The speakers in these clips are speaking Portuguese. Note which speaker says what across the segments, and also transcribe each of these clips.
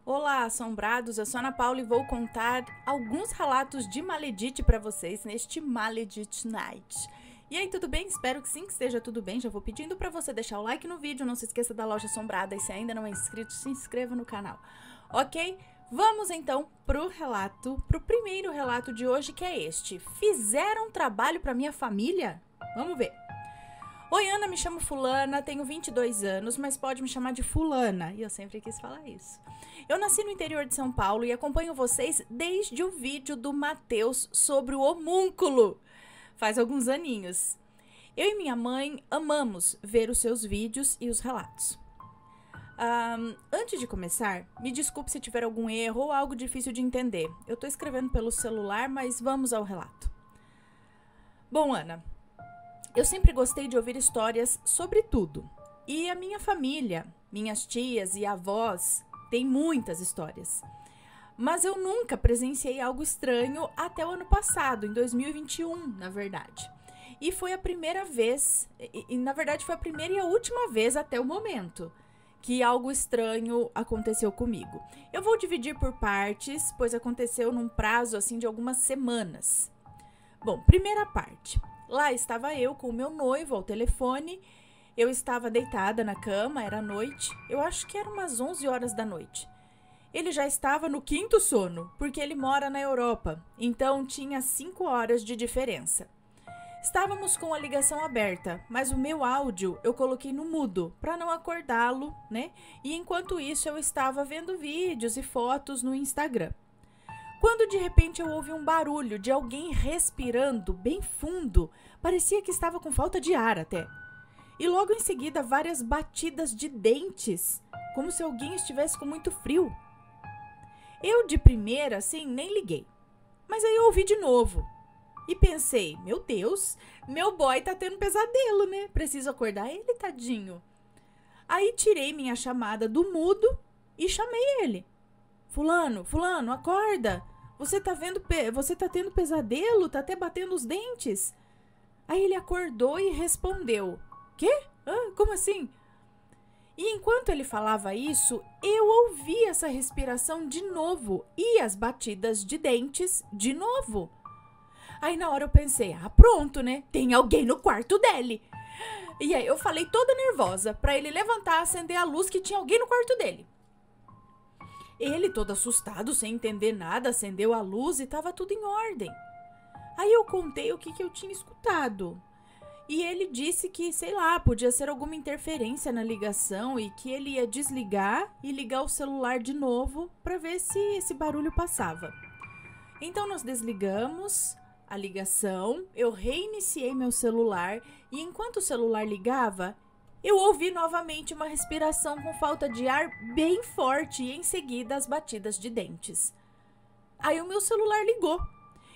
Speaker 1: Olá, assombrados, eu sou Ana Paula e vou contar alguns relatos de Maledite para vocês neste Maledite Night. E aí, tudo bem? Espero que sim, que esteja tudo bem. Já vou pedindo para você deixar o like no vídeo, não se esqueça da loja assombrada e se ainda não é inscrito, se inscreva no canal, ok? Vamos então pro primeiro relato de hoje, que é este. Fizeram trabalho para minha família? Vamos ver. Oi, Ana, me chamo Fulana, tenho 22 anos, mas pode me chamar de Fulana. E eu sempre quis falar isso. Eu nasci no interior de São Paulo e acompanho vocês desde o vídeo do Matheus sobre o homúnculo. Faz alguns aninhos. Eu e minha mãe amamos ver os seus vídeos e os relatos. Antes de começar, me desculpe se tiver algum erro ou algo difícil de entender. Eu tô escrevendo pelo celular, mas vamos ao relato. Bom, Ana, eu sempre gostei de ouvir histórias sobre tudo. E a minha família, minhas tias e avós, têm muitas histórias. Mas eu nunca presenciei algo estranho até o ano passado, em 2021, na verdade. E foi a primeira vez, na verdade foi a primeira e a última vez até o momento, que algo estranho aconteceu comigo. Eu vou dividir por partes, pois aconteceu num prazo assim de algumas semanas. Bom, primeira parte. Lá estava eu com o meu noivo ao telefone. Eu estava deitada na cama, era noite. Eu acho que era umas 11 horas da noite. Ele já estava no quinto sono, porque ele mora na Europa. Então tinha 5 horas de diferença. Estávamos com a ligação aberta, mas o meu áudio eu coloquei no mudo, para não acordá-lo, né? E enquanto isso eu estava vendo vídeos e fotos no Instagram. Quando de repente eu ouvi um barulho de alguém respirando bem fundo, parecia que estava com falta de ar até. E logo em seguida várias batidas de dentes, como se alguém estivesse com muito frio. Eu de primeira, assim, nem liguei. Mas aí eu ouvi de novo. E pensei, meu Deus, meu boy tá tendo pesadelo, né? Preciso acordar ele, tadinho. Aí tirei minha chamada do mudo e chamei ele. Fulano, acorda. Você tá tendo pesadelo? Tá até batendo os dentes? Aí ele acordou e respondeu. Quê? Como assim? E enquanto ele falava isso, eu ouvi essa respiração de novo e as batidas de dentes de novo. Aí na hora eu pensei, pronto, né? Tem alguém no quarto dele. E aí eu falei toda nervosa pra ele levantar, acender a luz que tinha alguém no quarto dele. Ele, todo assustado, sem entender nada, acendeu a luz e estava tudo em ordem. Aí eu contei o que eu tinha escutado. E ele disse que, sei lá, podia ser alguma interferência na ligação e que ele ia desligar e ligar o celular de novo para ver se esse barulho passava. Então nós desligamos a ligação, eu reiniciei meu celular e enquanto o celular ligava, eu ouvi novamente uma respiração com falta de ar bem forte e em seguida as batidas de dentes. Aí o meu celular ligou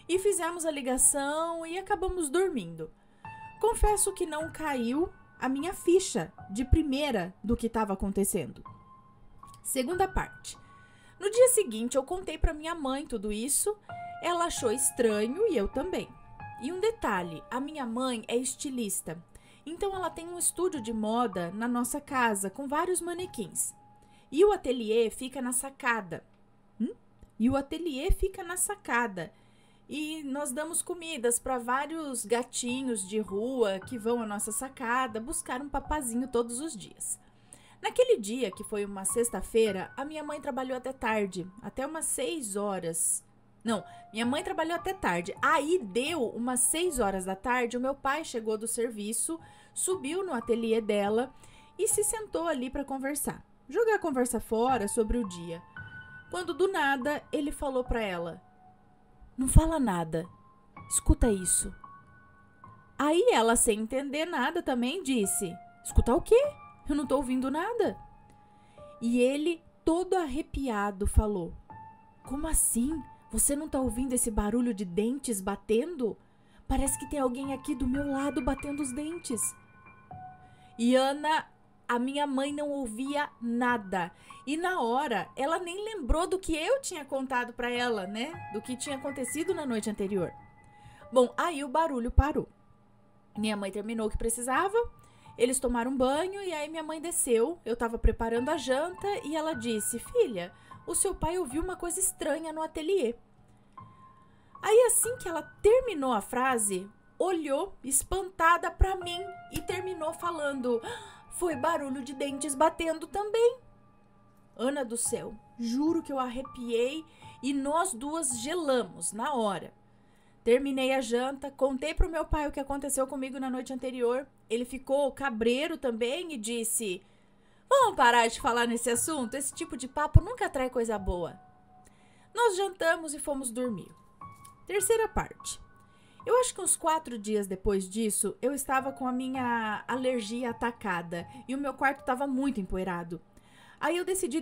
Speaker 1: e fizemos a ligação e acabamos dormindo. Confesso que não caiu a minha ficha de primeira do que estava acontecendo. Segunda parte. No dia seguinte eu contei para minha mãe tudo isso, ela achou estranho e eu também. E um detalhe, a minha mãe é estilista. Então ela tem um estúdio de moda na nossa casa com vários manequins. E o ateliê fica na sacada. E nós damos comidas para vários gatinhos de rua que vão à nossa sacada buscar um papazinho todos os dias. Naquele dia, que foi uma sexta-feira, a minha mãe trabalhou até tarde, até umas 6 horas. Não, minha mãe trabalhou até tarde. Aí deu umas 6 horas da tarde, o meu pai chegou do serviço, subiu no ateliê dela e se sentou ali para conversar. Jogar a conversa fora sobre o dia. Quando do nada ele falou para ela: não fala nada, escuta isso. Aí ela, sem entender nada também, disse: escutar o quê? Eu não tô ouvindo nada. E ele, todo arrepiado, falou: como assim? Você não tá ouvindo esse barulho de dentes batendo? Parece que tem alguém aqui do meu lado batendo os dentes. E Ana, a minha mãe não ouvia nada. E na hora, ela nem lembrou do que eu tinha contado pra ela, né? Do que tinha acontecido na noite anterior. Bom, aí o barulho parou. Minha mãe terminou o que precisava Eles tomaram banho e aí minha mãe desceu. Eu estava preparando a janta e ela disse: filha, o seu pai ouviu uma coisa estranha no ateliê. Aí assim que ela terminou a frase, olhou espantada para mim e terminou falando: foi barulho de dentes batendo também. Ana do céu, juro que eu arrepiei e nós duas gelamos na hora. Terminei a janta, contei pro meu pai o que aconteceu comigo na noite anterior. Ele ficou cabreiro também e disse: vamos parar de falar nesse assunto? Esse tipo de papo nunca traz coisa boa. Nós jantamos e fomos dormir. Terceira parte. Eu acho que uns 4 dias depois disso, eu estava com a minha alergia atacada e o meu quarto estava muito empoeirado. Aí eu decidi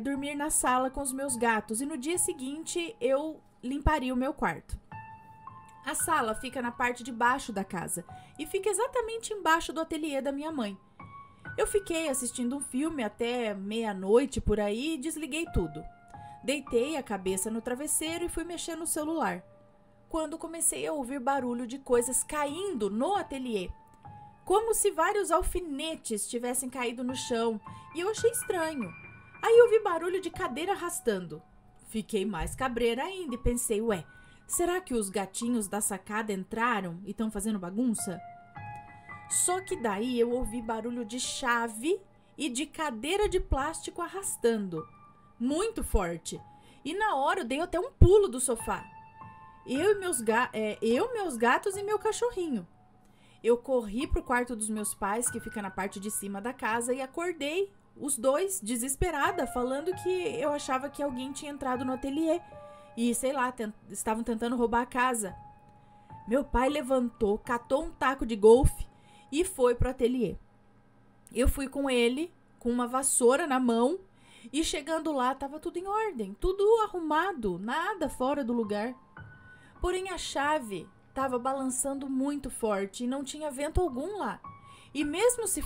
Speaker 1: dormir na sala com os meus gatos e no dia seguinte eu limparia o meu quarto. A sala fica na parte de baixo da casa e fica exatamente embaixo do ateliê da minha mãe. Eu fiquei assistindo um filme até meia-noite por aí e desliguei tudo. Deitei a cabeça no travesseiro e fui mexer no celular, quando comecei a ouvir barulho de coisas caindo no ateliê, como se vários alfinetes tivessem caído no chão, e eu achei estranho. Aí ouvi barulho de cadeira arrastando. Fiquei mais cabreira ainda e pensei: ué, será que os gatinhos da sacada entraram e estão fazendo bagunça? Só que daí eu ouvi barulho de chave e de cadeira de plástico arrastando, muito forte, e na hora eu dei até um pulo do sofá. Eu, meus gatos e meu cachorrinho. Eu corri pro quarto dos meus pais, que fica na parte de cima da casa, e acordei os dois, desesperada, falando que eu achava que alguém tinha entrado no ateliê e, sei lá, estavam tentando roubar a casa. Meu pai levantou, catou um taco de golfe e foi pro ateliê. Eu fui com ele, com uma vassoura na mão, e chegando lá, tava tudo em ordem, tudo arrumado, nada fora do lugar. Porém, a chave estava balançando muito forte e não tinha vento algum lá. E mesmo se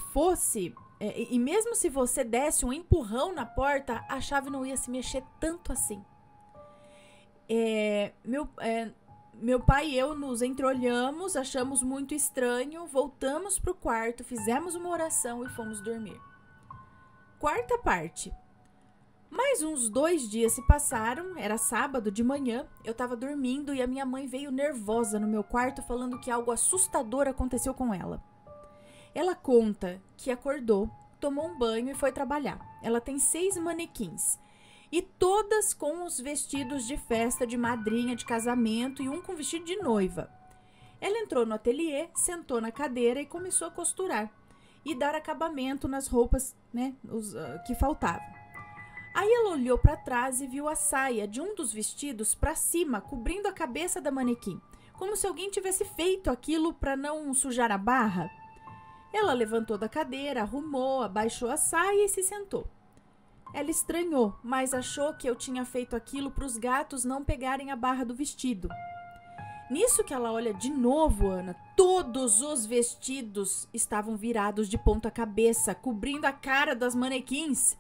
Speaker 1: você desse um empurrão na porta, a chave não ia se mexer tanto assim. Meu pai e eu nos entreolhamos, achamos muito estranho, voltamos pro quarto, fizemos uma oração e fomos dormir. Quarta parte. Mais uns 2 dias se passaram, era sábado de manhã, eu tava dormindo e a minha mãe veio nervosa no meu quarto falando que algo assustador aconteceu com ela. Ela conta que acordou, tomou um banho e foi trabalhar. Ela tem 6 manequins e todas com os vestidos de festa de madrinha de casamento e um com vestido de noiva. Ela entrou no ateliê, sentou na cadeira e começou a costurar e dar acabamento nas roupas, que faltavam. Aí ela olhou para trás e viu a saia de um dos vestidos para cima, cobrindo a cabeça da manequim, como se alguém tivesse feito aquilo para não sujar a barra. Ela levantou da cadeira, arrumou, abaixou a saia e se sentou. Ela estranhou, mas achou que eu tinha feito aquilo para os gatos não pegarem a barra do vestido. Nisso que ela olha de novo, Ana, todos os vestidos estavam virados de ponta cabeça, cobrindo a cara das manequins.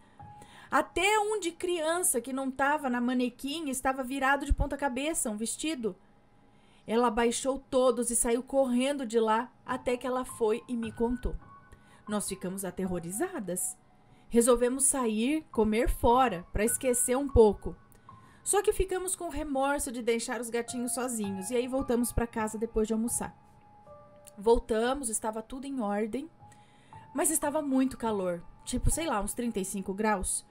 Speaker 1: Até um de criança que não estava na manequim estava virado de ponta cabeça, um vestido. Ela abaixou todos e saiu correndo de lá até que ela foi e me contou. Nós ficamos aterrorizadas. Resolvemos sair, comer fora, para esquecer um pouco. Só que ficamos com remorso de deixar os gatinhos sozinhos e aí voltamos para casa depois de almoçar. Voltamos, estava tudo em ordem, mas estava muito calor, tipo, sei lá, uns 35 graus.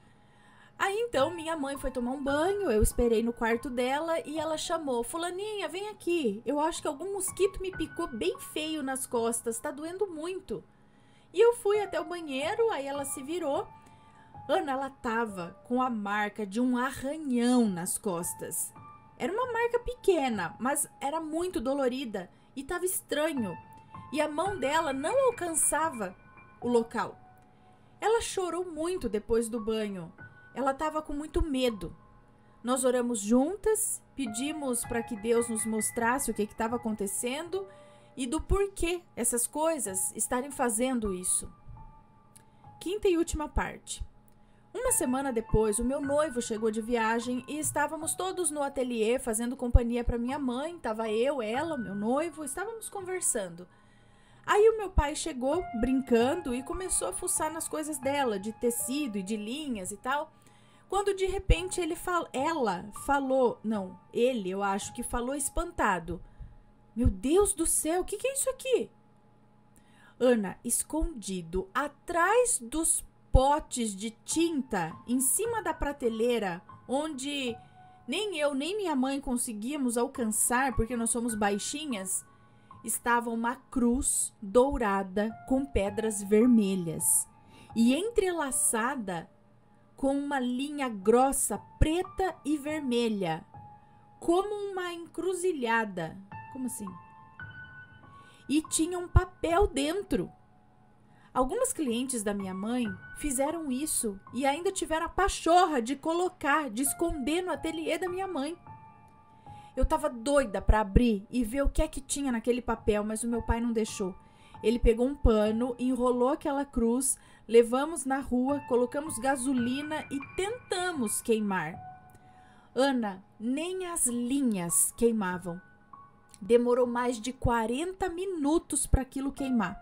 Speaker 1: Aí então minha mãe foi tomar um banho, eu esperei no quarto dela e ela chamou: fulaninha, vem aqui, eu acho que algum mosquito me picou bem feio nas costas, tá doendo muito. E eu fui até o banheiro, aí ela se virou. Ana, ela tava com a marca de um arranhão nas costas. Era uma marca pequena, mas era muito dolorida e tava estranho. E a mão dela não alcançava o local. Ela chorou muito depois do banho. Ela estava com muito medo. Nós oramos juntas, pedimos para que Deus nos mostrasse o que estava acontecendo e do porquê essas coisas estarem fazendo isso. Quinta e última parte. Uma semana depois, o meu noivo chegou de viagem e estávamos todos no ateliê fazendo companhia para minha mãe. Estava eu, ela, meu noivo, estávamos conversando. Aí o meu pai chegou brincando e começou a fuçar nas coisas dela, de tecido e de linhas e tal. Quando de repente eu acho que falou espantado. Meu Deus do céu, o que é isso aqui? Ana, escondido atrás dos potes de tinta, em cima da prateleira, onde nem eu nem minha mãe conseguíamos alcançar, porque nós somos baixinhas, estava uma cruz dourada com pedras vermelhas e entrelaçada com uma linha grossa, preta e vermelha, como uma encruzilhada. Como assim? E tinha um papel dentro. Algumas clientes da minha mãe fizeram isso e ainda tiveram a pachorra de esconder no ateliê da minha mãe. Eu tava doida para abrir e ver o que é que tinha naquele papel, mas o meu pai não deixou. Ele pegou um pano, enrolou aquela cruz, levamos na rua, colocamos gasolina e tentamos queimar. Ana, nem as linhas queimavam. Demorou mais de 40 minutos para aquilo queimar.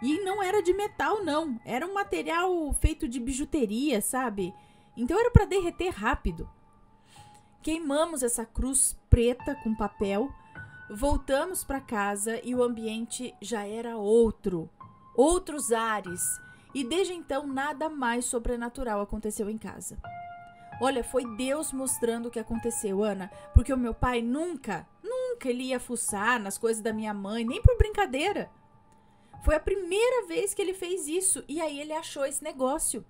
Speaker 1: E não era de metal, não. Era um material feito de bijuteria, sabe? Então era para derreter rápido. Queimamos essa cruz preta com papel, voltamos para casa e o ambiente já era outros ares. E desde então nada mais sobrenatural aconteceu em casa. Olha, foi Deus mostrando o que aconteceu, Ana, porque o meu pai nunca ele ia fuçar nas coisas da minha mãe, nem por brincadeira. Foi a primeira vez que ele fez isso e aí ele achou esse negócio.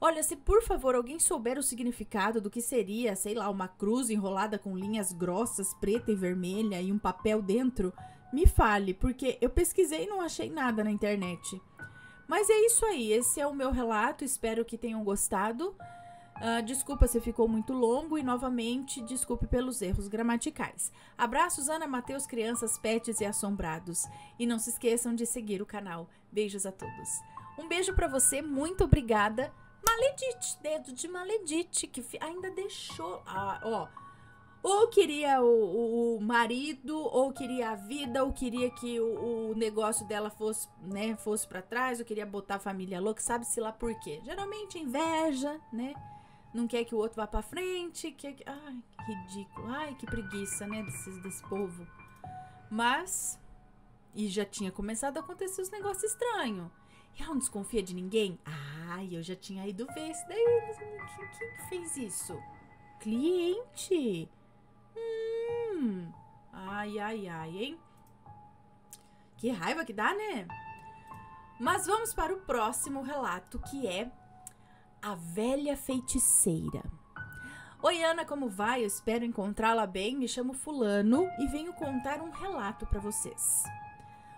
Speaker 1: Olha, se por favor alguém souber o significado do que seria, sei lá, uma cruz enrolada com linhas grossas, preta e vermelha e um papel dentro, me fale, porque eu pesquisei e não achei nada na internet. Mas é isso aí, esse é o meu relato, espero que tenham gostado. Desculpa se ficou muito longo e, novamente, desculpe pelos erros gramaticais. Abraços, Ana, Matheus, crianças, pets e assombrados. E não se esqueçam de seguir o canal. Beijos a todos. Um beijo pra você, muito obrigada. Maledite, dedo de Maledite, que ainda deixou... ou queria o marido, ou queria a vida, ou queria que o negócio dela fosse pra trás, ou queria botar a família louca, sabe-se lá por quê. Geralmente inveja, né? Não quer que o outro vá pra frente, ai, que ridículo, ai, que preguiça, né, desse povo. Mas, e já tinha começado a acontecer os negócios estranhos. E ela não desconfia de ninguém? Ai, eu já tinha ido ver isso daí. Quem fez isso? Cliente. Ai, hein? Que raiva que dá, né? Mas vamos para o próximo relato, que é A Velha Feiticeira. Oi, Ana, como vai? Eu espero encontrá-la bem. Me chamo Fulano e venho contar um relato para vocês.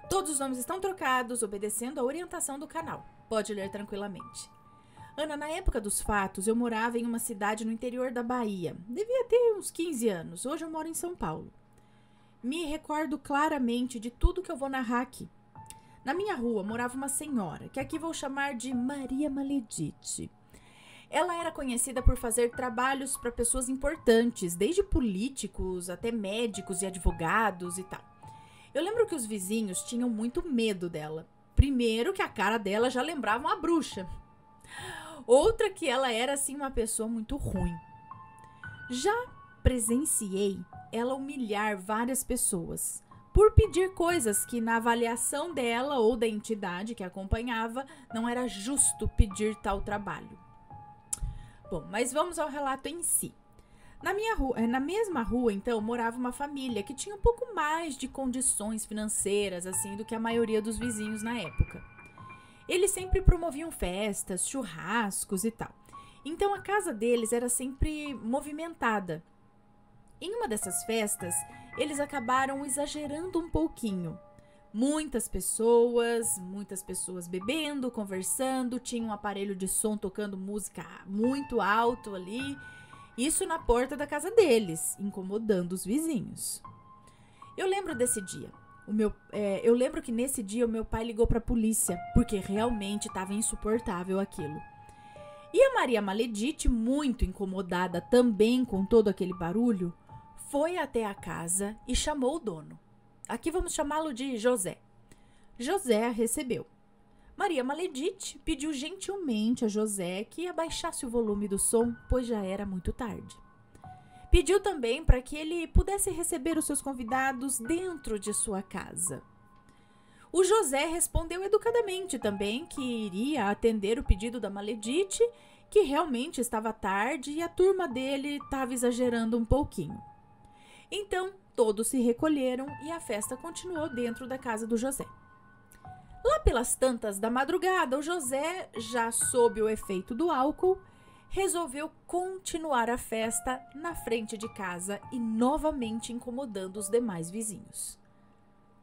Speaker 1: Todos os nomes estão trocados, obedecendo a orientação do canal. Pode ler tranquilamente. Ana, na época dos fatos, eu morava em uma cidade no interior da Bahia. Devia ter uns 15 anos. Hoje eu moro em São Paulo. Me recordo claramente de tudo que eu vou narrar aqui. Na minha rua morava uma senhora, que aqui vou chamar de Maria Maledite. Ela era conhecida por fazer trabalhos para pessoas importantes, desde políticos até médicos e advogados e tal. Eu lembro que os vizinhos tinham muito medo dela. Primeiro que a cara dela já lembrava uma bruxa. Outra que ela era, assim, uma pessoa muito ruim. Já presenciei ela humilhar várias pessoas por pedir coisas que na avaliação dela ou da entidade que a acompanhava não era justo pedir tal trabalho. Bom, mas vamos ao relato em si. Na mesma rua, então, morava uma família que tinha um pouco mais de condições financeiras, assim, do que a maioria dos vizinhos na época. Eles sempre promoviam festas, churrascos e tal. Então, a casa deles era sempre movimentada. Em uma dessas festas, eles acabaram exagerando um pouquinho. Muitas pessoas bebendo, conversando, tinha um aparelho de som tocando música muito alto ali. Isso na porta da casa deles, incomodando os vizinhos. Eu lembro desse dia. Eu lembro que nesse dia o meu pai ligou para a polícia, porque realmente estava insuportável aquilo. E a Maria Maledite, muito incomodada também com todo aquele barulho, foi até a casa e chamou o dono. Aqui vamos chamá-lo de José. José a recebeu. Maria Maledite pediu gentilmente a José que abaixasse o volume do som, pois já era muito tarde. Pediu também para que ele pudesse receber os seus convidados dentro de sua casa. O José respondeu educadamente também que iria atender o pedido da Maledite, que realmente estava tarde e a turma dele estava exagerando um pouquinho. Então, todos se recolheram e a festa continuou dentro da casa do José. Lá pelas tantas da madrugada, o José, já sob o efeito do álcool, resolveu continuar a festa na frente de casa e novamente incomodando os demais vizinhos.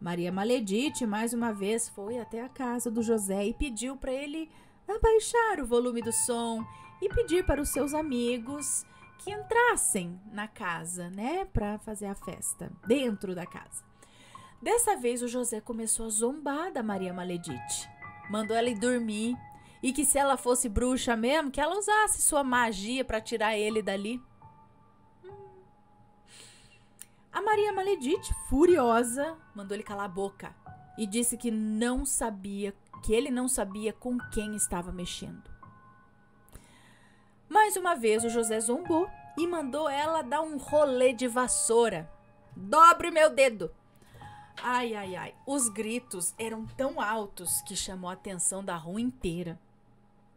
Speaker 1: Maria Maledite, mais uma vez, foi até a casa do José e pediu para ele abaixar o volume do som e pedir para os seus amigos que entrassem na casa, né, para fazer a festa dentro da casa. Dessa vez, o José começou a zombar da Maria Maledite. Mandou ela ir dormir e que se ela fosse bruxa mesmo, que ela usasse sua magia para tirar ele dali. A Maria Maledite, furiosa, mandou ele calar a boca e disse que ele não sabia com quem estava mexendo. Mais uma vez, o José zombou e mandou ela dar um rolê de vassoura. Dobre meu dedo! Ai, ai, ai. Os gritos eram tão altos que chamou a atenção da rua inteira.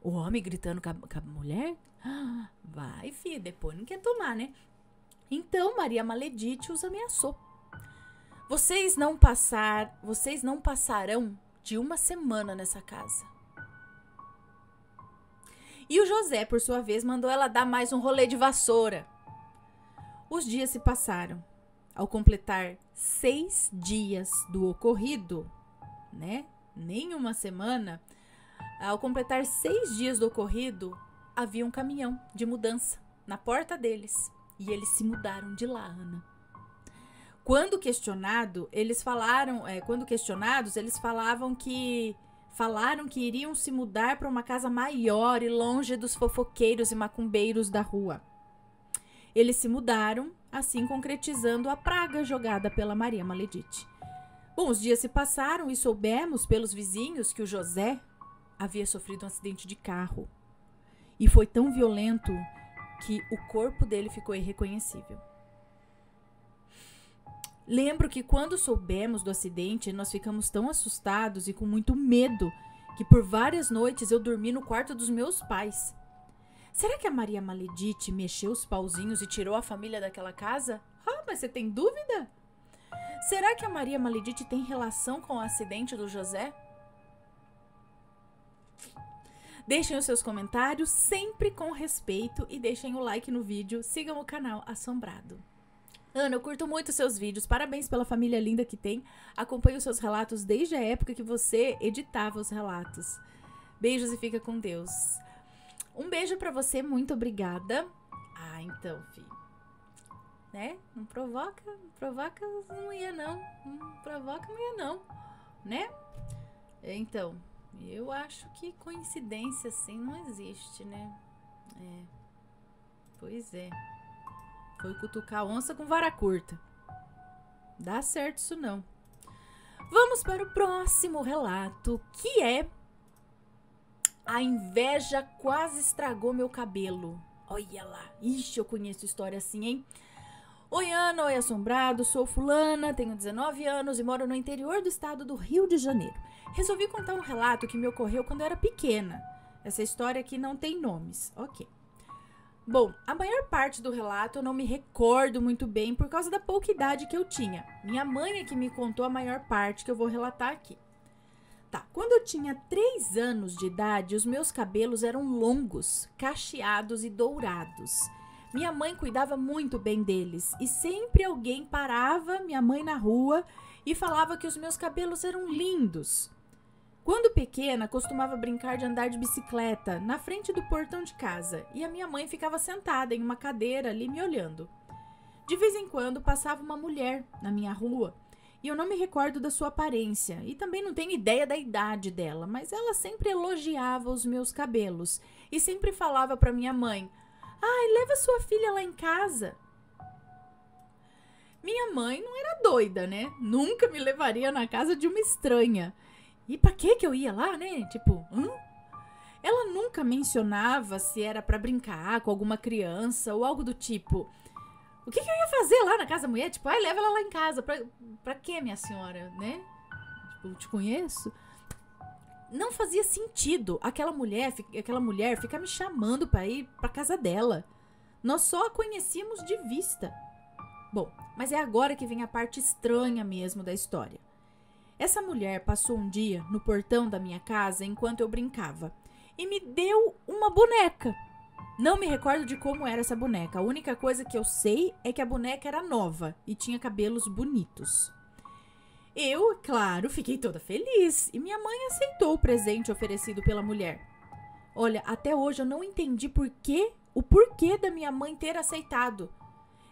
Speaker 1: O homem gritando com a mulher? Vai, filha, depois não quer tomar, né? Então, Maria Maledite os ameaçou. Vocês não passarão de uma semana nessa casa. E o José, por sua vez, mandou ela dar mais um rolê de vassoura. Os dias se passaram. Ao completar 6 dias do ocorrido, né? Nem uma semana. Ao completar 6 dias do ocorrido, havia um caminhão de mudança na porta deles. E eles se mudaram de lá, Ana. Quando questionados, eles falaram que iriam se mudar para uma casa maior e longe dos fofoqueiros e macumbeiros da rua. Eles se mudaram, assim concretizando a praga jogada pela Maria Maledite. Bom, os dias se passaram e soubemos pelos vizinhos que o José havia sofrido um acidente de carro. E foi tão violento que o corpo dele ficou irreconhecível. Lembro que quando soubemos do acidente, nós ficamos tão assustados e com muito medo que por várias noites eu dormi no quarto dos meus pais. Será que a Maria Maledite mexeu os pauzinhos e tirou a família daquela casa? Ah, mas você tem dúvida? Será que a Maria Maledite tem relação com o acidente do José? Deixem os seus comentários, sempre com respeito, e deixem o like no vídeo. Sigam o canal Assombrado. Ana, eu curto muito seus vídeos. Parabéns pela família linda que tem. Acompanho os seus relatos desde a época que você editava os relatos. Beijos e fica com Deus. Um beijo pra você, muito obrigada. Ah, então, filho. Né? Não provoca, não ia não. Não provoca, não ia não. Né? Então, eu acho que coincidência assim não existe, né? Pois é. Foi cutucar onça com vara curta. Dá certo isso não. Vamos para o próximo relato, que é: a inveja quase estragou meu cabelo. Olha lá. Ixi, eu conheço história assim, hein? Oi, Ana. Oi, Assombrado. Sou fulana, tenho 19 anos e moro no interior do estado do Rio de Janeiro. Resolvi contar um relato que me ocorreu quando eu era pequena. Essa história aqui não tem nomes. Ok. Bom, a maior parte do relato eu não me recordo muito bem por causa da pouca idade que eu tinha. Minha mãe é que me contou a maior parte que eu vou relatar aqui. Tá, quando eu tinha 3 anos de idade, os meus cabelos eram longos, cacheados e dourados. Minha mãe cuidava muito bem deles e sempre alguém parava minha mãe na rua e falava que os meus cabelos eram lindos. Quando pequena, costumava brincar de andar de bicicleta na frente do portão de casa e a minha mãe ficava sentada em uma cadeira ali me olhando. De vez em quando passava uma mulher na minha rua e eu não me recordo da sua aparência e também não tenho ideia da idade dela, mas ela sempre elogiava os meus cabelos e sempre falava para minha mãe: "Ai, leva sua filha lá em casa." Minha mãe não era doida, né? Nunca me levaria na casa de uma estranha. E pra que eu ia lá, né? Tipo, Ela nunca mencionava se era pra brincar com alguma criança ou algo do tipo. O que eu ia fazer lá na casa da mulher? Tipo, leva ela lá em casa. Pra quê, minha senhora, né? Tipo, eu te conheço. Não fazia sentido aquela mulher ficar me chamando pra ir pra casa dela. Nós só a conhecíamos de vista. Bom, mas é agora que vem a parte estranha mesmo da história. Essa mulher passou um dia no portão da minha casa enquanto eu brincava e me deu uma boneca. Não me recordo de como era essa boneca. A única coisa que eu sei é que a boneca era nova e tinha cabelos bonitos. Eu, claro, fiquei toda feliz e minha mãe aceitou o presente oferecido pela mulher. Olha, até hoje eu não entendi o porquê da minha mãe ter aceitado.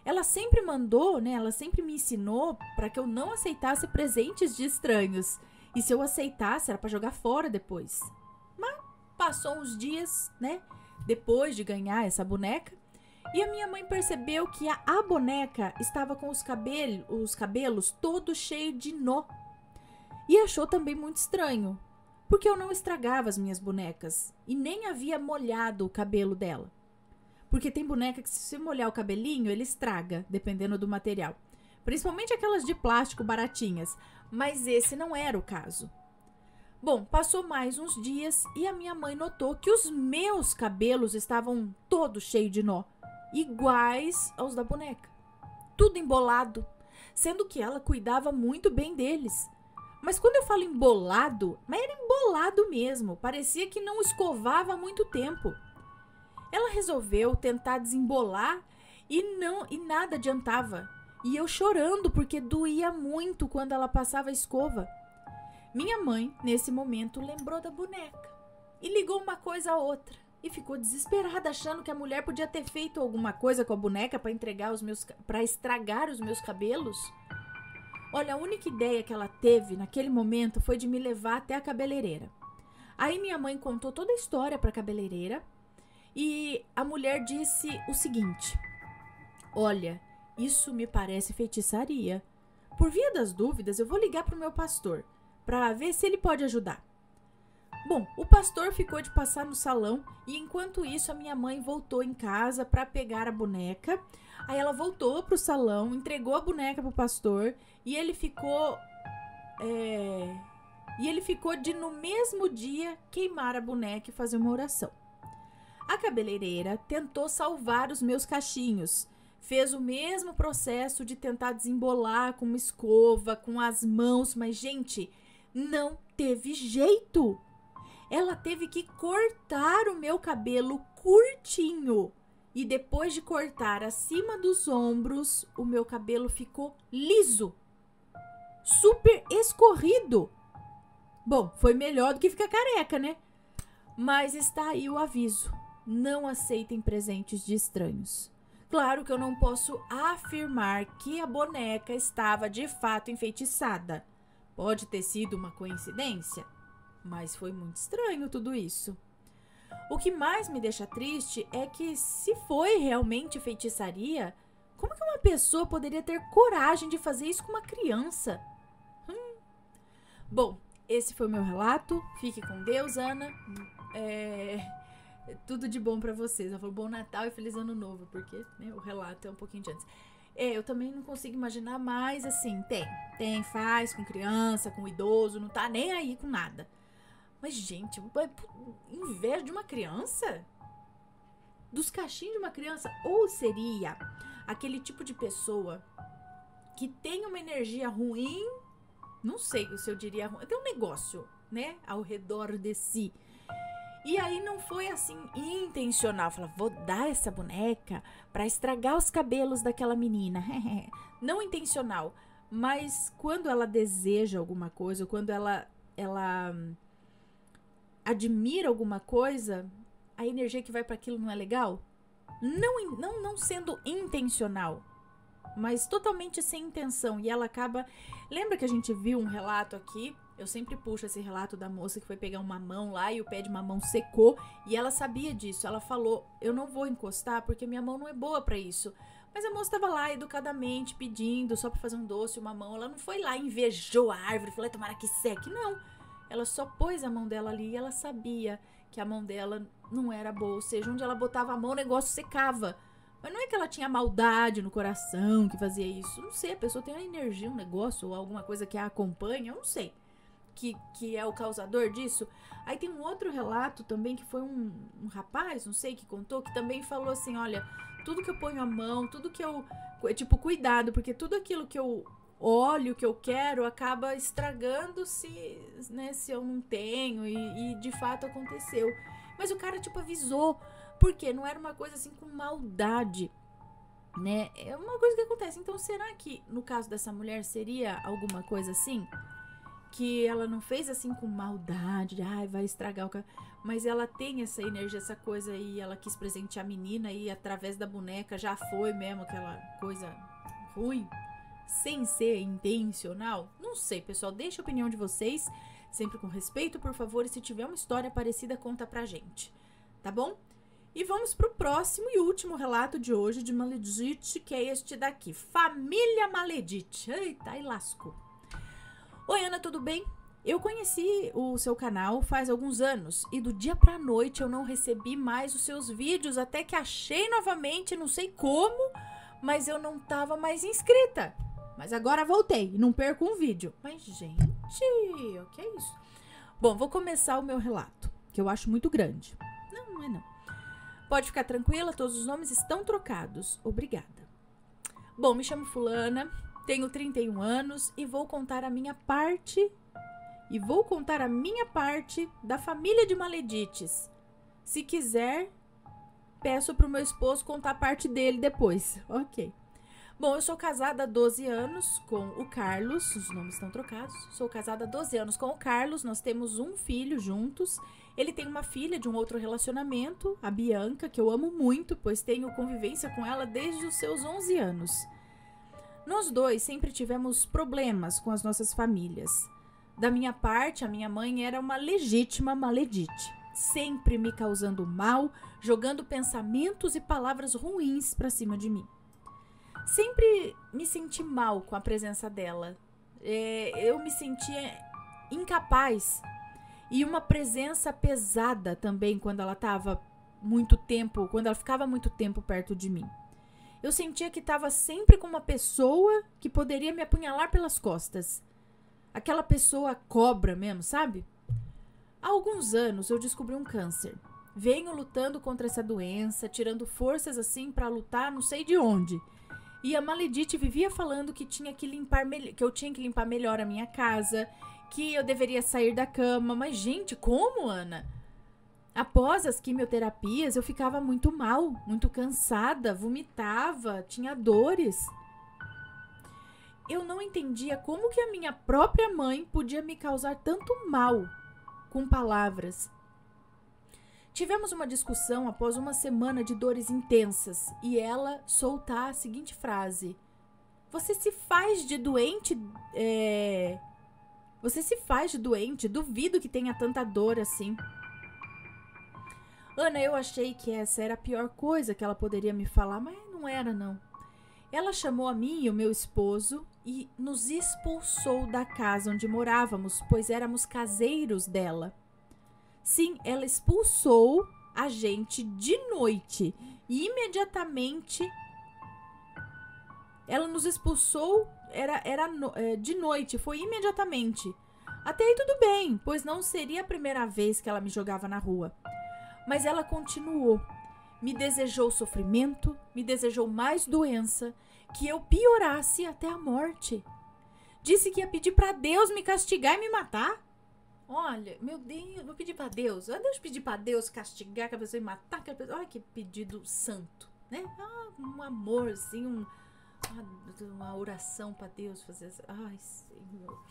Speaker 1: Ela sempre mandou, né? Ela sempre me ensinou para que eu não aceitasse presentes de estranhos. E se eu aceitasse, era para jogar fora depois. Mas passou uns dias, né? Depois de ganhar essa boneca, e a minha mãe percebeu que a boneca estava com os cabelos todos cheios de nó. E achou também muito estranho, porque eu não estragava as minhas bonecas e nem havia molhado o cabelo dela. Porque tem boneca que se você molhar o cabelinho, ele estraga, dependendo do material. Principalmente aquelas de plástico baratinhas, mas esse não era o caso. Bom, passou mais uns dias e a minha mãe notou que os meus cabelos estavam todos cheios de nó, iguais aos da boneca. Tudo embolado, sendo que ela cuidava muito bem deles. Mas quando eu falo embolado, mas era embolado mesmo, parecia que não escovava há muito tempo. Ela resolveu tentar desembolar e nada adiantava. E eu chorando porque doía muito quando ela passava a escova. Minha mãe, nesse momento, lembrou da boneca e ligou uma coisa a outra. E ficou desesperada, achando que a mulher podia ter feito alguma coisa com a boneca para estragar os meus cabelos. Olha, a única ideia que ela teve naquele momento foi de me levar até a cabeleireira. Aí minha mãe contou toda a história para a cabeleireira e a mulher disse o seguinte: olha, isso me parece feitiçaria. Por via das dúvidas, eu vou ligar para o meu pastor para ver se ele pode ajudar. Bom, o pastor ficou de passar no salão e enquanto isso a minha mãe voltou em casa para pegar a boneca. Aí ela voltou pro salão, entregou a boneca pro pastor e ele ficou de no mesmo dia queimar a boneca e fazer uma oração. A cabeleireira tentou salvar os meus cachinhos. Fez o mesmo processo de tentar desembolar com uma escova, com as mãos, mas gente, não teve jeito. Ela teve que cortar o meu cabelo curtinho. E depois de cortar acima dos ombros, o meu cabelo ficou liso. Super escorrido. Bom, foi melhor do que ficar careca, né? Mas está aí o aviso. Não aceitem presentes de estranhos. Claro que eu não posso afirmar que a boneca estava de fato enfeitiçada. Pode ter sido uma coincidência, mas foi muito estranho tudo isso. O que mais me deixa triste é que, se foi realmente feitiçaria, como que uma pessoa poderia ter coragem de fazer isso com uma criança? Bom, esse foi o meu relato. Fique com Deus, Ana. Tudo de bom pra vocês. Ela falou bom Natal e Feliz Ano Novo, porque né, o relato é um pouquinho de antes. Eu também não consigo imaginar mais, assim, faz com criança, com idoso, não tá nem aí com nada. Mas, gente, inveja de uma criança? Dos cachinhos de uma criança? Ou seria aquele tipo de pessoa que tem uma energia ruim, não sei se eu diria ruim, tem um negócio, né, ao redor de si. E aí não foi assim intencional. Fala, vou dar essa boneca pra estragar os cabelos daquela menina. Não intencional. Mas quando ela deseja alguma coisa, ou quando ela admira alguma coisa, a energia que vai para aquilo não é legal? Não sendo intencional, mas totalmente sem intenção. E ela acaba... Lembra que a gente viu um relato aqui? Eu sempre puxo esse relato da moça que foi pegar um mamão lá e o pé de mamão secou. E ela sabia disso. Ela falou, eu não vou encostar porque minha mão não é boa pra isso. Mas a moça estava lá educadamente pedindo só pra fazer um doce, uma mão. Ela não foi lá, invejou a árvore, falou, tomara que seque. Não. ela só pôs a mão dela ali e ela sabia que a mão dela não era boa. Ou seja, onde ela botava a mão, o negócio secava. Mas não é que ela tinha maldade no coração que fazia isso. Não sei, a pessoa tem uma energia, um negócio ou alguma coisa que a acompanha, eu não sei. Que é o causador disso. Aí tem um outro relato também, que foi um rapaz, não sei, que contou, que também falou assim, olha, tudo que eu ponho a mão, tudo que eu... Tipo, cuidado, porque tudo aquilo que eu olho, que eu quero, acaba estragando se, né, se eu não tenho. E de fato aconteceu. Mas o cara, tipo, avisou. Porque não era uma coisa assim com maldade, né? É uma coisa que acontece. Então, será que no caso dessa mulher seria alguma coisa assim? Que ela não fez assim com maldade, ai, vai estragar o cara, mas ela tem essa energia, essa coisa aí, ela quis presentear a menina e através da boneca já foi mesmo aquela coisa ruim, sem ser intencional? Não sei, pessoal, deixa a opinião de vocês, sempre com respeito, por favor, e se tiver uma história parecida, conta pra gente, tá bom? E vamos pro próximo e último relato de hoje de Maledite, que é este daqui, Família Maledite. Eita, aí lascou. Oi, Ana, tudo bem? Eu conheci o seu canal faz alguns anos e do dia pra noite eu não recebi mais os seus vídeos, até que achei novamente, não sei como, mas eu não tava mais inscrita. Mas agora voltei e não perco um vídeo. Mas, gente, o que é isso? Bom, vou começar o meu relato, que eu acho muito grande. Não é não. Pode ficar tranquila, todos os nomes estão trocados. Obrigada. Bom, me chamo Fulana... Tenho 31 anos e vou contar a minha parte da família de Maledites. Se quiser, peço pro meu esposo contar a parte dele depois. Ok. Bom, eu sou casada há 12 anos com o Carlos. Os nomes estão trocados. Sou casada há 12 anos com o Carlos. Nós temos um filho juntos. Ele tem uma filha de um outro relacionamento, a Bianca, que eu amo muito, pois tenho convivência com ela desde os seus 11 anos. Nós dois sempre tivemos problemas com as nossas famílias. Da minha parte, a minha mãe era uma legítima maledite, sempre me causando mal, jogando pensamentos e palavras ruins pra cima de mim. Sempre me senti mal com a presença dela. Eu me sentia incapaz e uma presença pesada também quando ela ficava muito tempo perto de mim. Eu sentia que estava sempre com uma pessoa que poderia me apunhalar pelas costas. Aquela pessoa cobra mesmo, sabe? Há alguns anos eu descobri um câncer. Venho lutando contra essa doença, tirando forças assim para lutar não sei de onde. E a Maledite vivia falando que eu tinha que limpar melhor a minha casa, que eu deveria sair da cama. Mas, gente, como, Ana? Após as quimioterapias, eu ficava muito mal, muito cansada, vomitava, tinha dores. Eu não entendia como que a minha própria mãe podia me causar tanto mal com palavras. Tivemos uma discussão após uma semana de dores intensas e ela soltar a seguinte frase: Você se faz de doente, duvido que tenha tanta dor assim. Ana, eu achei que essa era a pior coisa que ela poderia me falar, mas não era não. Ela chamou a mim e o meu esposo e nos expulsou da casa onde morávamos, pois éramos caseiros dela. Sim, ela expulsou a gente de noite e imediatamente ela nos expulsou, de noite, foi imediatamente. Até aí tudo bem, pois não seria a primeira vez que ela me jogava na rua. Mas ela continuou, me desejou sofrimento, me desejou mais doença, que eu piorasse até a morte. Disse que ia pedir pra Deus me castigar e me matar. Olha, meu Deus, vou pedir pra Deus. Deixa eu pedir pra Deus castigar, que a pessoa e matar. Que a pessoa, olha que pedido santo, né? Um amor, assim, uma oração pra Deus fazer. Ai, Senhor.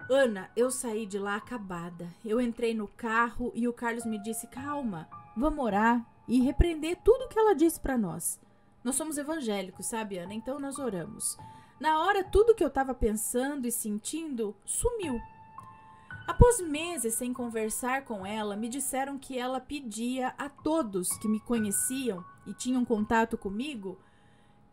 Speaker 1: Ana, eu saí de lá acabada. Eu entrei no carro e o Carlos me disse, calma, vamos orar e repreender tudo que ela disse pra nós. Nós somos evangélicos, sabe, Ana? Então nós oramos. Na hora, tudo que eu tava pensando e sentindo sumiu. Após meses sem conversar com ela, me disseram que ela pedia a todos que me conheciam e tinham contato comigo,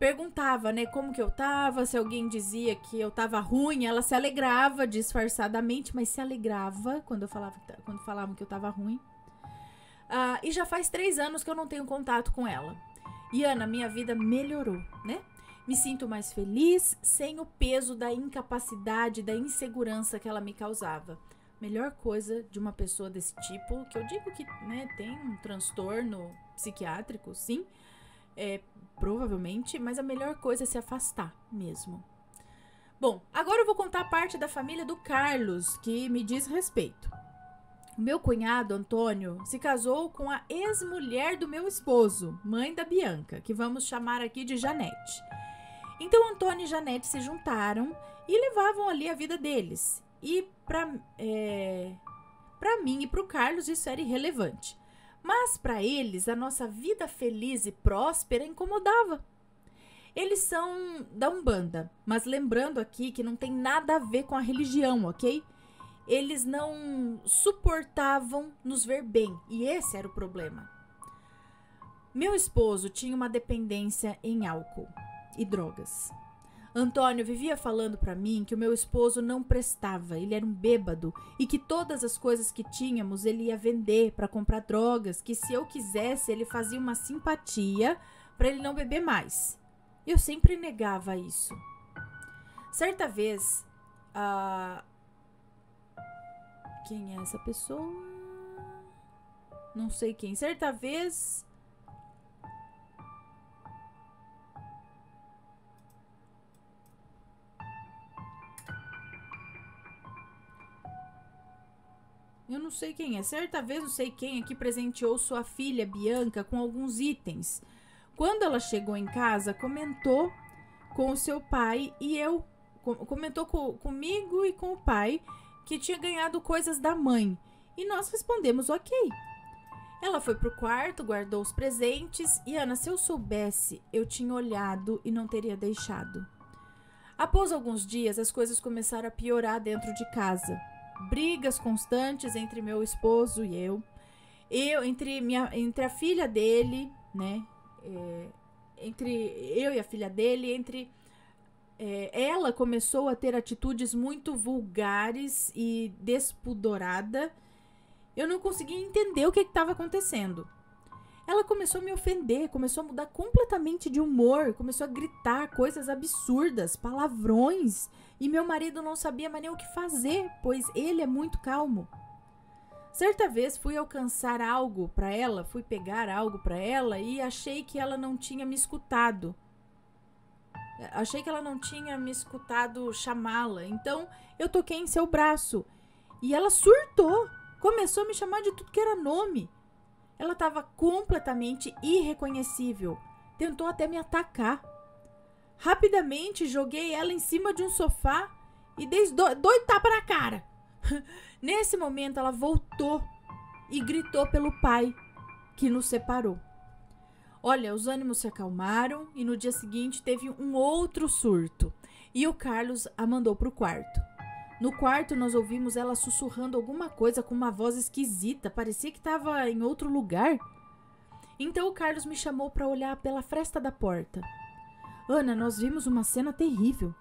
Speaker 1: perguntava, né, como que eu tava, se alguém dizia que eu tava ruim, ela se alegrava disfarçadamente, mas se alegrava quando falavam que eu tava ruim. E já faz 3 anos que eu não tenho contato com ela. E Ana, minha vida melhorou, né? Me sinto mais feliz, sem o peso da incapacidade, da insegurança que ela me causava. Melhor coisa de uma pessoa desse tipo, que eu digo que, né, tem um transtorno psiquiátrico, sim, provavelmente, mas a melhor coisa é se afastar mesmo. Bom, agora eu vou contar a parte da família do Carlos, que me diz respeito. O meu cunhado, Antônio, se casou com a ex-mulher do meu esposo, mãe da Bianca, que vamos chamar aqui de Janete. Então, Antônio e Janete se juntaram e levavam ali a vida deles. E pra mim e pro Carlos isso era irrelevante. Mas para eles, a nossa vida feliz e próspera incomodava. Eles são da Umbanda, mas lembrando aqui que não tem nada a ver com a religião, ok? Eles não suportavam nos ver bem, e esse era o problema. Meu esposo tinha uma dependência em álcool e drogas. Antônio vivia falando para mim que o meu esposo não prestava, ele era um bêbado e que todas as coisas que tínhamos ele ia vender para comprar drogas, que se eu quisesse ele fazia uma simpatia para ele não beber mais. Eu sempre negava isso. Certa vez, quem é essa pessoa? Não sei quem. Certa vez... Eu não sei quem é. Certa vez, não sei quem aqui presenteou sua filha, Bianca, com alguns itens. Quando ela chegou em casa, comentou com o seu pai e eu... Comentou comigo e com o pai que tinha ganhado coisas da mãe. E nós respondemos ok. Ela foi pro quarto, guardou os presentes e, Ana, se eu soubesse, eu tinha olhado e não teria deixado. Após alguns dias, as coisas começaram a piorar dentro de casa. Brigas constantes entre meu esposo e eu entre a filha dele, né? Entre eu e a filha dele, ela começou a ter atitudes muito vulgares e despudorada. Eu não conseguia entender o que estava acontecendo. Ela começou a me ofender, começou a mudar completamente de humor, começou a gritar coisas absurdas, palavrões, e meu marido não sabia mais nem o que fazer, pois ele é muito calmo. Certa vez fui alcançar algo para ela, fui pegar algo para ela e achei que ela não tinha me escutado. Chamá-la, então eu toquei em seu braço e ela surtou, começou a me chamar de tudo que era nome. Ela estava completamente irreconhecível, tentou até me atacar. Rapidamente joguei ela em cima de um sofá e dei 2 tapas na cara. Nesse momento ela voltou e gritou pelo pai, que nos separou. Olha, os ânimos se acalmaram e no dia seguinte teve um outro surto. E o Carlos a mandou para o quarto. No quarto nós ouvimos ela sussurrando alguma coisa com uma voz esquisita. Parecia que estava em outro lugar. Então o Carlos me chamou para olhar pela fresta da porta. Ana, nós vimos uma cena terrível.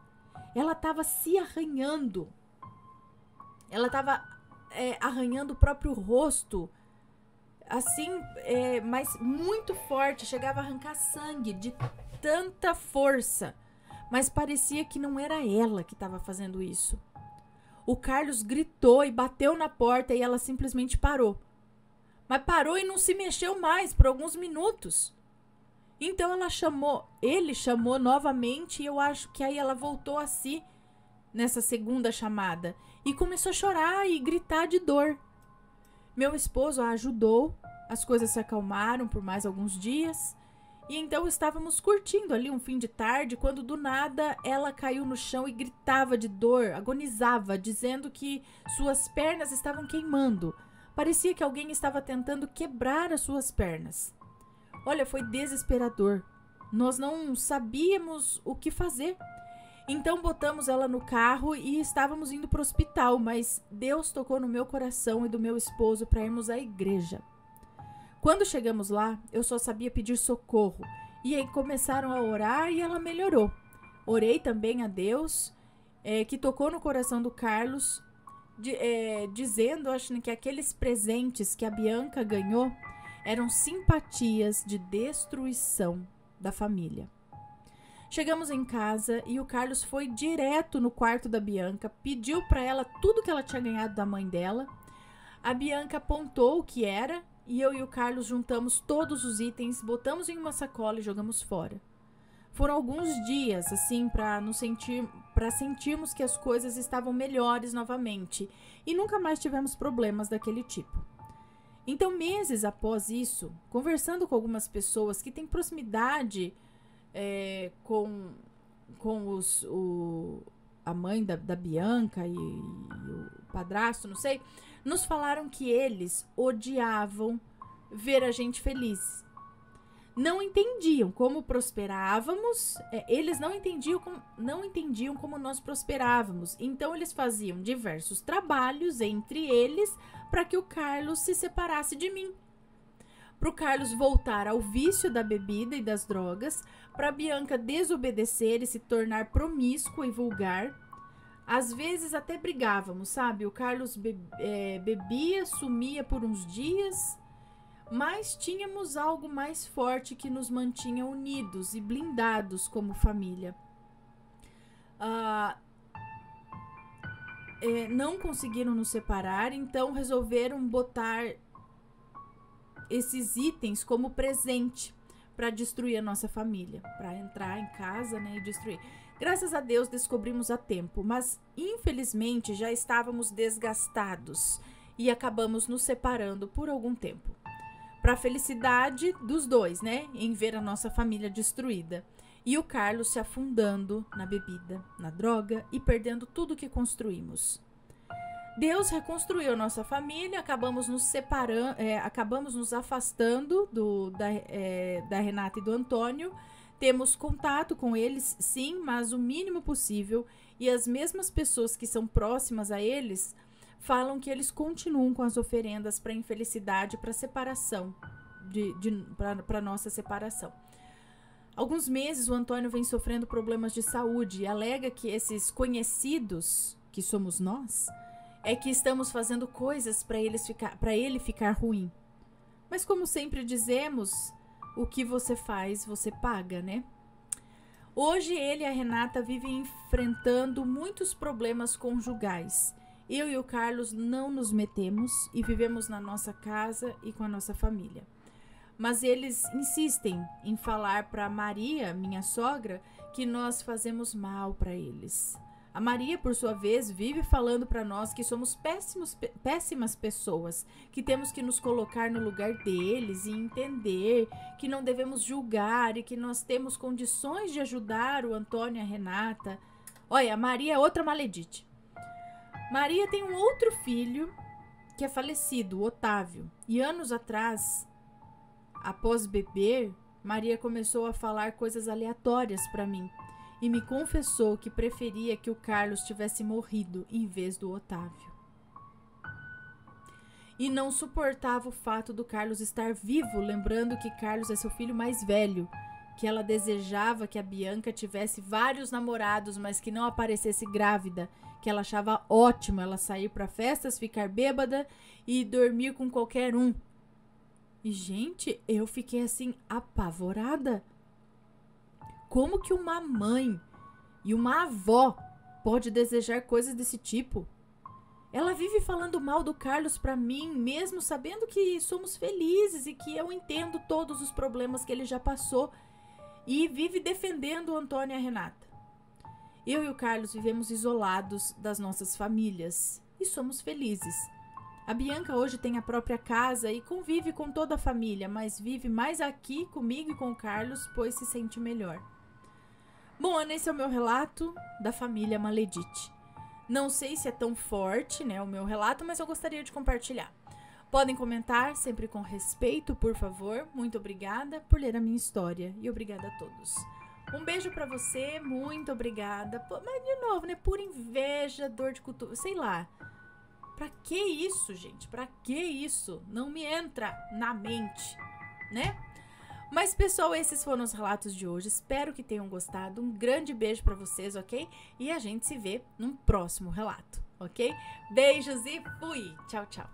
Speaker 1: Ela estava se arranhando. Ela estava arranhando o próprio rosto. Assim, mas muito forte. Chegava a arrancar sangue de tanta força. Mas parecia que não era ela que estava fazendo isso. O Carlos gritou e bateu na porta e ela simplesmente parou. Mas parou e não se mexeu mais por alguns minutos. Então ele chamou novamente e eu acho que aí ela voltou a si nessa segunda chamada e começou a chorar e gritar de dor. Meu esposo a ajudou, as coisas se acalmaram por mais alguns dias e então estávamos curtindo ali um fim de tarde quando do nada ela caiu no chão e gritava de dor, agonizava, dizendo que suas pernas estavam queimando. Parecia que alguém estava tentando quebrar as suas pernas. Olha, foi desesperador. Nós não sabíamos o que fazer. Então botamos ela no carro e estávamos indo para o hospital, mas Deus tocou no meu coração e do meu esposo para irmos à igreja. Quando chegamos lá, eu só sabia pedir socorro E aí começaram a orar e ela melhorou. Orei também a Deus, que tocou no coração do Carlos, dizendo, acho que aqueles presentes que a Bianca ganhou eram simpatias de destruição da família. Chegamos em casa e o Carlos foi direto no quarto da Bianca, pediu para ela tudo que ela tinha ganhado da mãe dela. A Bianca apontou o que era e eu e o Carlos juntamos todos os itens, botamos em uma sacola e jogamos fora. Foram alguns dias, assim, para sentirmos que as coisas estavam melhores novamente e nunca mais tivemos problemas daquele tipo. Então, meses após isso, conversando com algumas pessoas que têm proximidade com a mãe da Bianca e o padrasto, não sei, nos falaram que eles odiavam ver a gente feliz. Não entendiam como prosperávamos, eles não entendiam como nós prosperávamos. Então, eles faziam diversos trabalhos entre eles para que o Carlos se separasse de mim. Para o Carlos voltar ao vício da bebida e das drogas, para a Bianca desobedecer e se tornar promíscua e vulgar. Às vezes até brigávamos, sabe? O Carlos bebia, sumia por uns dias, mas tínhamos algo mais forte que nos mantinha unidos e blindados como família. Não conseguiram nos separar, então resolveram botar esses itens como presente para destruir a nossa família, para entrar em casa, né, e destruir. Graças a Deus descobrimos a tempo, mas infelizmente já estávamos desgastados e acabamos nos separando por algum tempo. Para a felicidade dos dois, né, em ver a nossa família destruída. E o Carlos se afundando na bebida, na droga e perdendo tudo que construímos. Deus reconstruiu nossa família, acabamos nos separando, acabamos nos afastando da Renata e do Antônio. Temos contato com eles, sim, mas o mínimo possível. E as mesmas pessoas que são próximas a eles falam que eles continuam com as oferendas para infelicidade, para separação, para nossa separação. Alguns meses o Antônio vem sofrendo problemas de saúde e alega que esses conhecidos, que somos nós, é que estamos fazendo coisas para ele ficar ruim. Mas como sempre dizemos, o que você faz, você paga, né? Hoje ele e a Renata vivem enfrentando muitos problemas conjugais. Eu e o Carlos não nos metemos e vivemos na nossa casa e com a nossa família. Mas eles insistem em falar para Maria, minha sogra, que nós fazemos mal para eles. A Maria, por sua vez, vive falando para nós que somos péssimas pessoas, que temos que nos colocar no lugar deles e entender que não devemos julgar e que nós temos condições de ajudar o Antônio e a Renata. Olha, a Maria é outra maledite. Maria tem um outro filho que é falecido, o Otávio. E anos atrás, após beber, Maria começou a falar coisas aleatórias para mim. E me confessou que preferia que o Carlos tivesse morrido em vez do Otávio. E não suportava o fato do Carlos estar vivo, lembrando que Carlos é seu filho mais velho, que ela desejava que a Bianca tivesse vários namorados, mas que não aparecesse grávida, que ela achava ótimo ela sair para festas, ficar bêbada e dormir com qualquer um. E, gente, eu fiquei assim, apavorada. Como que uma mãe e uma avó pode desejar coisas desse tipo? Ela vive falando mal do Carlos pra mim, mesmo sabendo que somos felizes e que eu entendo todos os problemas que ele já passou, e vive defendendo o Antônio e a Renata. Eu e o Carlos vivemos isolados das nossas famílias e somos felizes. A Bianca hoje tem a própria casa e convive com toda a família, mas vive mais aqui comigo e com o Carlos, pois se sente melhor. Bom, esse é o meu relato da família Maledite. Não sei se é tão forte, né, o meu relato, mas eu gostaria de compartilhar. Podem comentar, sempre com respeito, por favor. Muito obrigada por ler a minha história e obrigada a todos. Um beijo pra você, muito obrigada. Mas de novo, né, por inveja, dor de cotovelo, sei lá. Pra que isso, gente? Pra que isso? Não me entra na mente, né? Mas, pessoal, esses foram os relatos de hoje. Espero que tenham gostado. Um grande beijo pra vocês, ok? E a gente se vê num próximo relato, ok? Beijos e fui! Tchau, tchau!